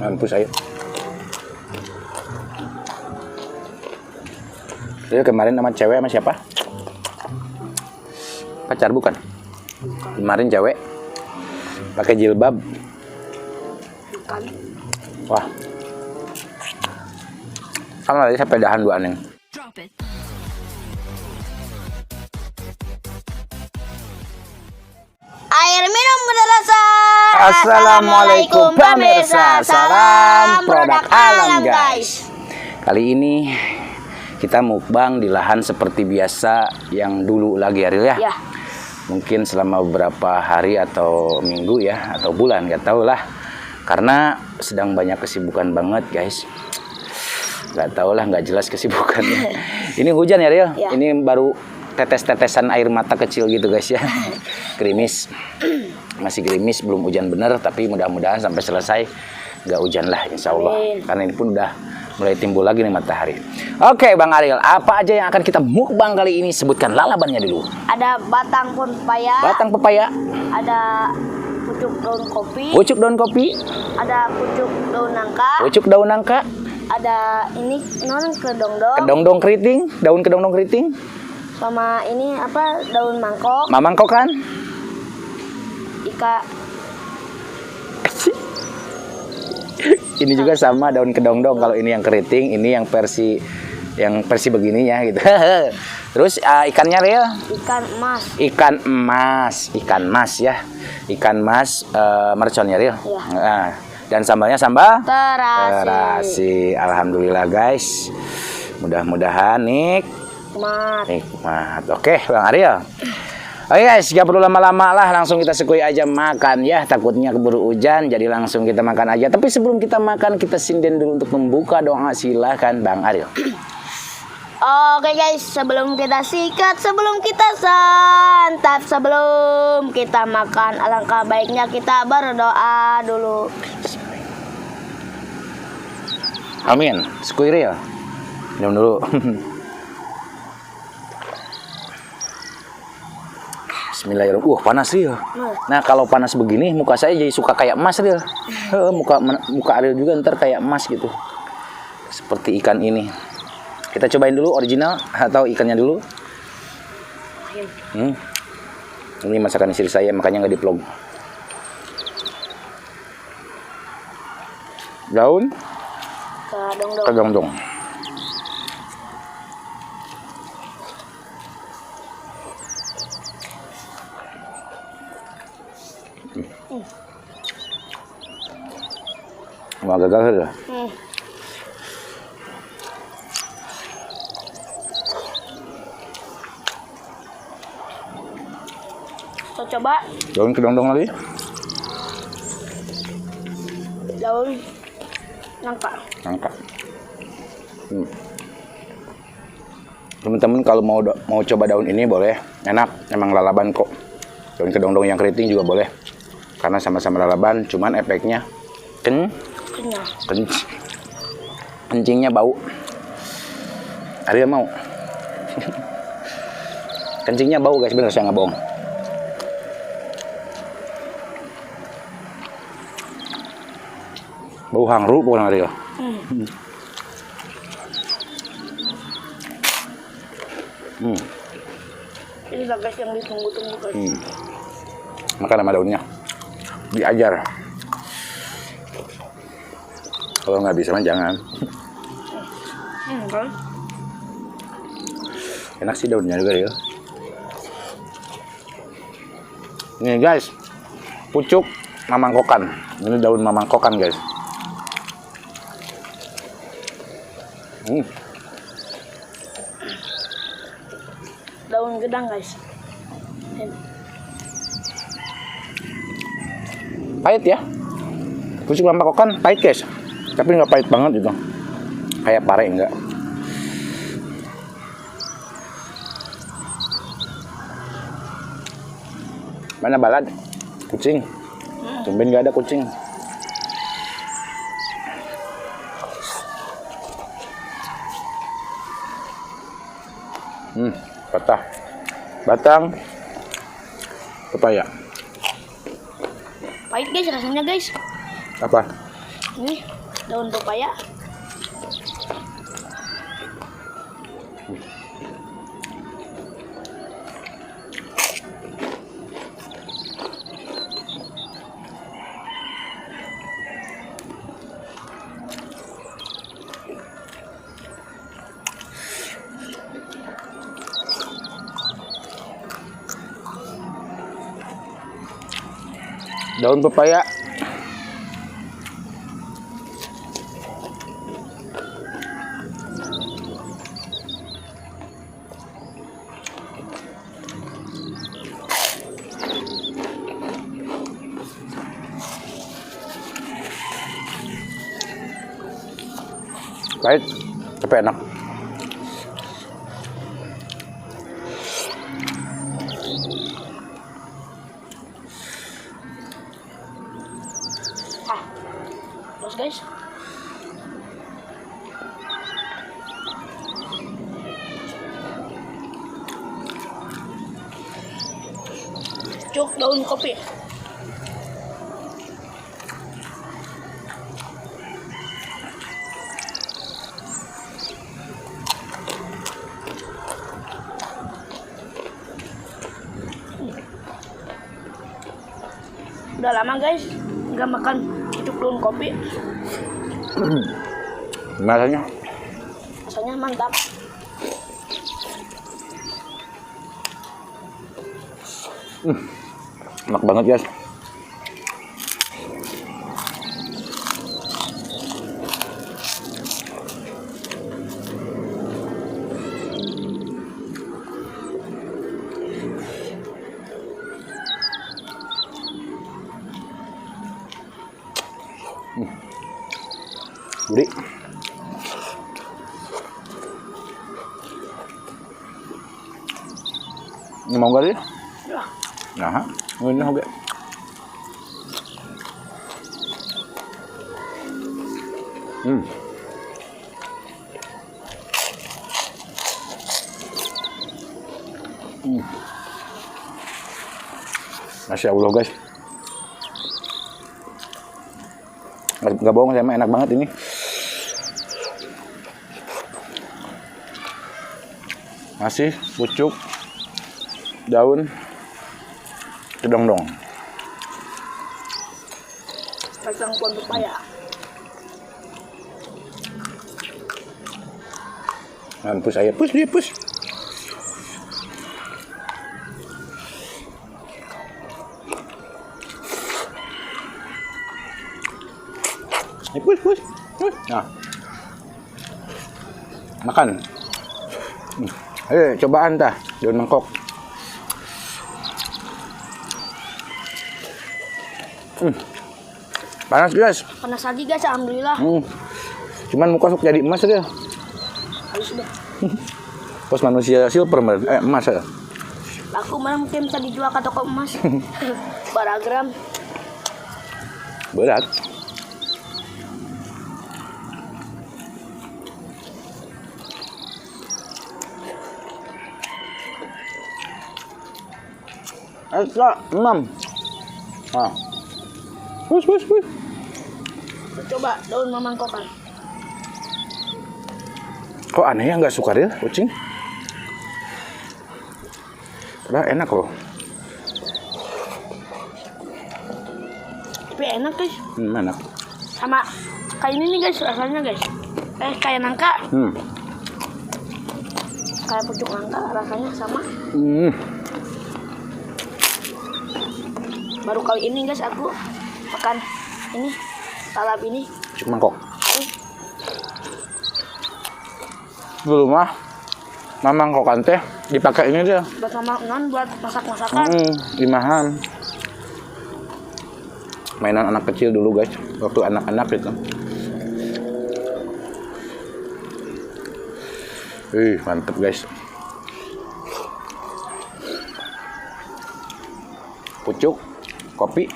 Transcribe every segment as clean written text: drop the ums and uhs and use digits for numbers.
Mampus ayo. Dia kemarin sama cewek sama siapa? Pacar bukan? Kemarin cewek pakai jilbab. Bukan. Wah. Sama lagi sepedahan dua neng. Air minum berrasa. Assalamualaikum pemirsa. Salam produk alam guys. Kali ini kita mukbang di lahan seperti biasa yang dulu lagi Ariel ya. Ya. Mungkin selama beberapa hari atau minggu ya atau bulan nggak tahu lah. Karena sedang banyak kesibukan banget guys. Nggak tahu lah, nggak jelas kesibukannya. Ini hujan ya Ariel. Ya. Ini baru tetes-tetesan air mata kecil gitu guys ya. Gerimis. Masih gerimis, belum hujan bener, tapi mudah-mudahan sampai selesai nggak hujan lah insya Allah. Amin. Karena ini pun udah mulai timbul lagi nih matahari. Oke Bang Ariel, apa aja yang akan kita mukbang kali ini? Sebutkan lalabannya dulu. Ada batang pepaya. Batang pepaya, Ada pucuk daun kopi. pucuk daun kopi, Ada pucuk daun nangka. pucuk daun nangka, Ada ini non kedongdong. kedongdong keriting, daun kedongdong keriting, Sama ini apa daun mangkok. mamangkokan, Ika. ini juga sama daun kedongdong. Kalau ini yang keriting, ini yang versi begininya gitu. Terus ikannya Ariel? Ikan emas. Ikan mas ya, ikan mas mercon ya Ariel. Iya. Nah, dan sambalnya sambal Terasi. terasi. Alhamdulillah guys, mudah-mudahan Mat. nikmat. Oke Bang Ariel. Oke guys, gak perlu lama-lama lah, langsung kita sekui aja makan ya. Takutnya keburu hujan, jadi langsung kita makan aja. Tapi sebelum kita makan, kita sinden dulu untuk membuka doa. Silahkan Bang Ariel. Oke guys, sebelum kita sikat, sebelum kita santap, sebelum kita makan, alangkah baiknya kita berdoa dulu. Amin. Sekui Ariel. Minum dulu. Bismillahirrahmanirrahim. Panas Ariel. Nah kalau panas begini, muka saya jadi suka kayak emas Ariel. Muka Ariel juga ntar kayak emas gitu. Seperti ikan ini. Kita cobain dulu original atau ikannya dulu. Ini masakan istri saya, makanya nggak di-vlog. Daun Kedongdong. kedongdong. Wah gagal ya. Kita coba Daun kedongdong lagi. daun nangka. Nangka. Teman-teman kalau mau coba daun ini boleh, enak, emang lalaban kok. Daun kedongdong yang keriting juga boleh, karena sama-sama lalaban, cuman efeknya Kenyang. kencingnya bau. Ariel mau? Kencingnya bau guys, bener saya nggak bohong. Bau hangru pokoknya Ariel. Ini lah guys yang ditunggu-tunggu guys. Makan sama daunnya. Diajar. Kalau nggak bisa mah jangan. Kan? Enak sih daunnya juga ya. Ini guys, pucuk mamangkokan. Ini daun mamangkokan guys. Daun gedang guys. Pahit ya. Pucuk mamangkokan pahit guys. Tapi nggak pahit banget itu. Kayak pare enggak. Mana balad? Kucing. Tumben nggak ada kucing. Batang pepaya. Pahit guys rasanya guys. Apa? Ini daun pepaya. Daun pepaya. Pahit, tapi enak. Terus guys. Cuk daun kopi. Udah lama guys nggak makan cucuk daun kopi. Rasanya Rasanya mantap. enak banget guys. Gurih. Ini mau gak sih? Ya. Nah, ini oke. Masya Allah guys. Nggak bohong, saya mah enak banget ini. Masih pucuk daun kedong-dong. Kacang pohon pepaya. Mampus saya, pus dia pus. Pus, pus, pus. Nah, makan. Ayo cobaan tah daun mangkok. Panas guys. Panas lagi guys, alhamdulillah. Cuman muka sok jadi emas dia. Halus deh. Pas manusia silver emas ya. Laku mana mungkin bisa dijual ke toko emas. Baragram. Berat. Asa, 6. Ah. Pus. Coba daun mamangkokan. Kok aneh ya, nggak suka dia kucing? Padahal enak loh. Tapi enak guys. Enak. Sama kayak ini nih guys rasanya guys. Kayak nangka. Kayak pucuk nangka rasanya sama. Baru kali ini guys aku makan ini salap ini. Pucuk mangkok. Dulu mah mamangkokan teh dipakai ini dia. Buat buat masak-masakan. Imahan. Mainan anak kecil dulu guys, waktu anak-anak gitu. Mantep guys. Pucuk, kopi.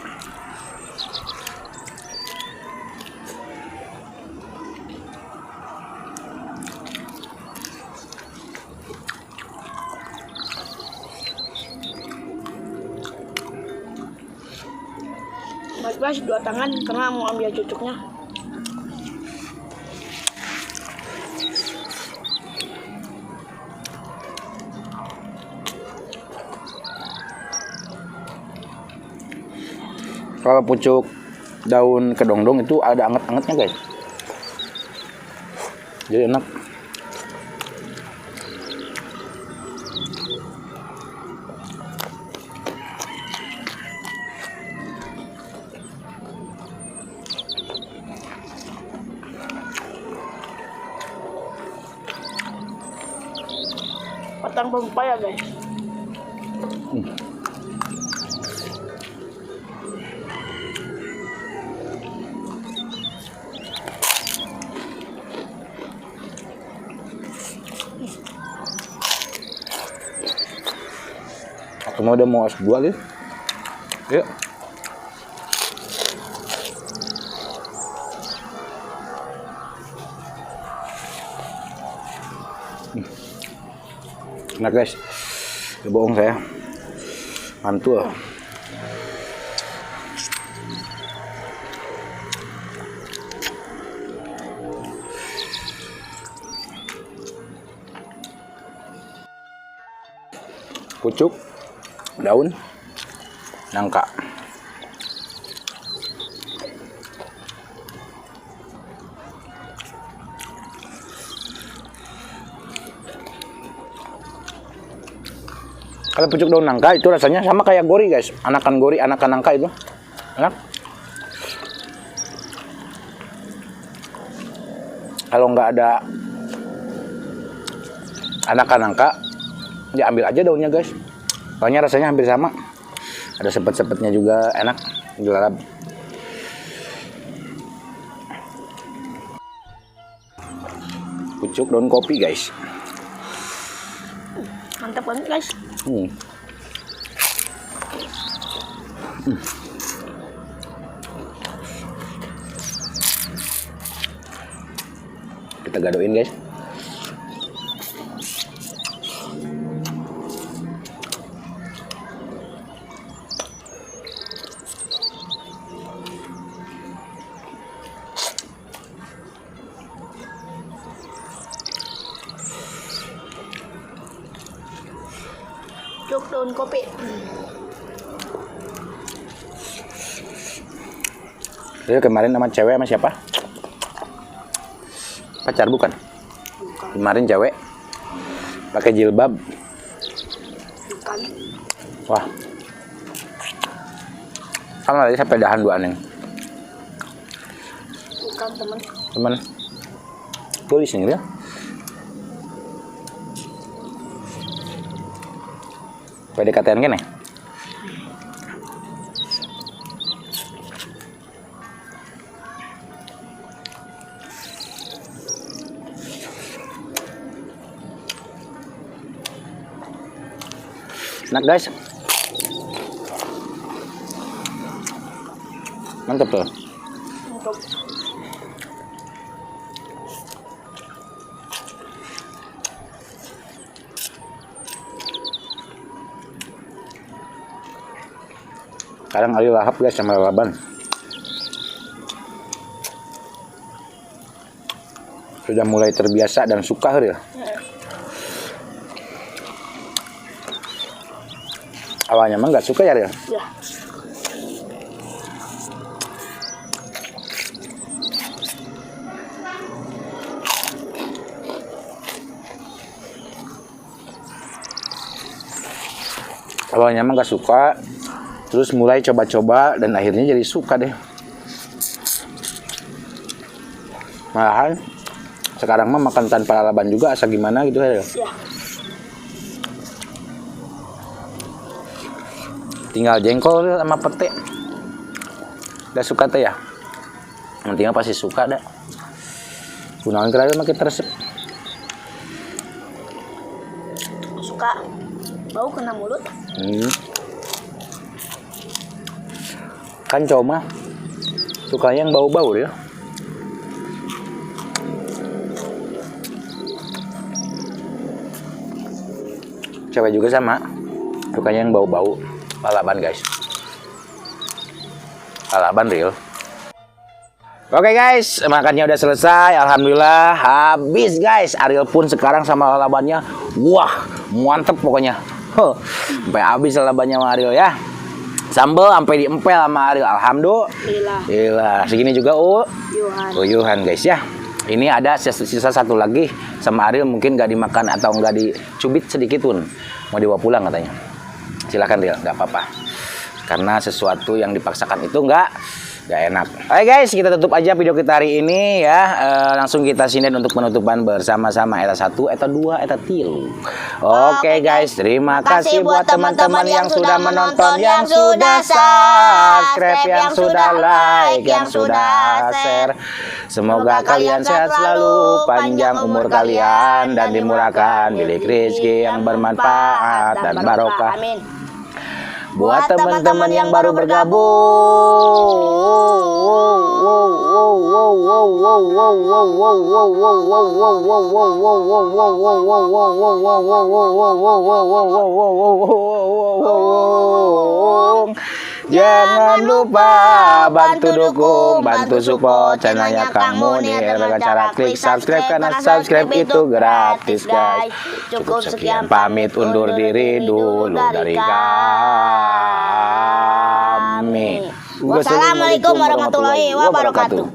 Mas guys, 2 tangan karena mau ambil cucuknya. Kalau pucuk daun kedongdong itu ada anget-angetnya guys. Jadi enak. Batang pempaya guys. Aku mau udah mau S2 gitu. Yuk. Nah guys, bohong saya. Mantul. Pucuk daun nangka. Kalau pucuk daun nangka itu rasanya sama kayak gori guys, anakan gori, anakan nangka itu enak. Kalau nggak ada anakan nangka, diambil aja daunnya guys. Soalnya rasanya hampir sama. Ada sepet-sepetnya juga, enak, dilalap. Pucuk daun kopi guys. Mantap banget guys. Kita gadoin guys. Pucuk daun kopi. Jadi kemarin sama cewek sama siapa? Pacar bukan? Bukan. Kemarin cewek pakai jilbab. Bukan. Wah. Sama tadi sampai dahan dua neng. Bukan teman. Teman. Tulis nih ya. PDKT-an kene. Enak guys. Mantap tuh. Mantap. Sekarang Ali lahap guys sama lalaban. Sudah mulai terbiasa dan suka ya. Awalnya mah nggak suka ya Ril? Ya. Awalnya mah nggak suka, terus mulai coba-coba dan akhirnya jadi suka deh. Malahan sekarang mah makan tanpa lalaban juga asa gimana gitu ya. Ya. Tinggal jengkol sama pete. Udah suka teh ya. Nantinya pasti suka dah. Gunakan kira makin resep. Suka bau kena mulut. Kan cowok mah sukanya yang bau-bau ya. Cewek juga sama, sukanya yang bau-bau. Lalaban guys, lalaban real. Oke guys, makannya udah selesai, alhamdulillah habis guys. Ariel pun sekarang sama lalabannya, wah mantep pokoknya. Sampai habis lalabannya sama Ariel ya. Sambal sampai diempel sama Ariel. Alhamdulillah. Segini juga Uyuhan guys ya. Ini ada sisa satu lagi sama Ariel, mungkin nggak dimakan atau nggak dicubit sedikit pun. Mau dibawa pulang katanya. Silakan Riel, nggak apa-apa. Karena sesuatu yang dipaksakan itu nggak enak. Oke guys, kita tutup aja video kita hari ini ya. Langsung kita sinden untuk penutupan bersama-sama eta 1, eta 2, eta 3. Oke guys, terima kasih buat teman-teman yang sudah menonton, yang sudah subscribe, yang sudah like, yang sudah share. Semoga kalian sehat selalu, panjang umur kalian, dan dimurahkan bilik rezeki yang bermanfaat dan barokah. Amin. Buat teman-teman yang baru bergabung, jangan lupa bantu dukung, bantu support channelnya Kang Munir dengan cara klik subscribe, karena subscribe itu gratis guys. Cukup sekian, pamit undur diri dulu dari kami. Wassalamualaikum warahmatullahi wabarakatuh.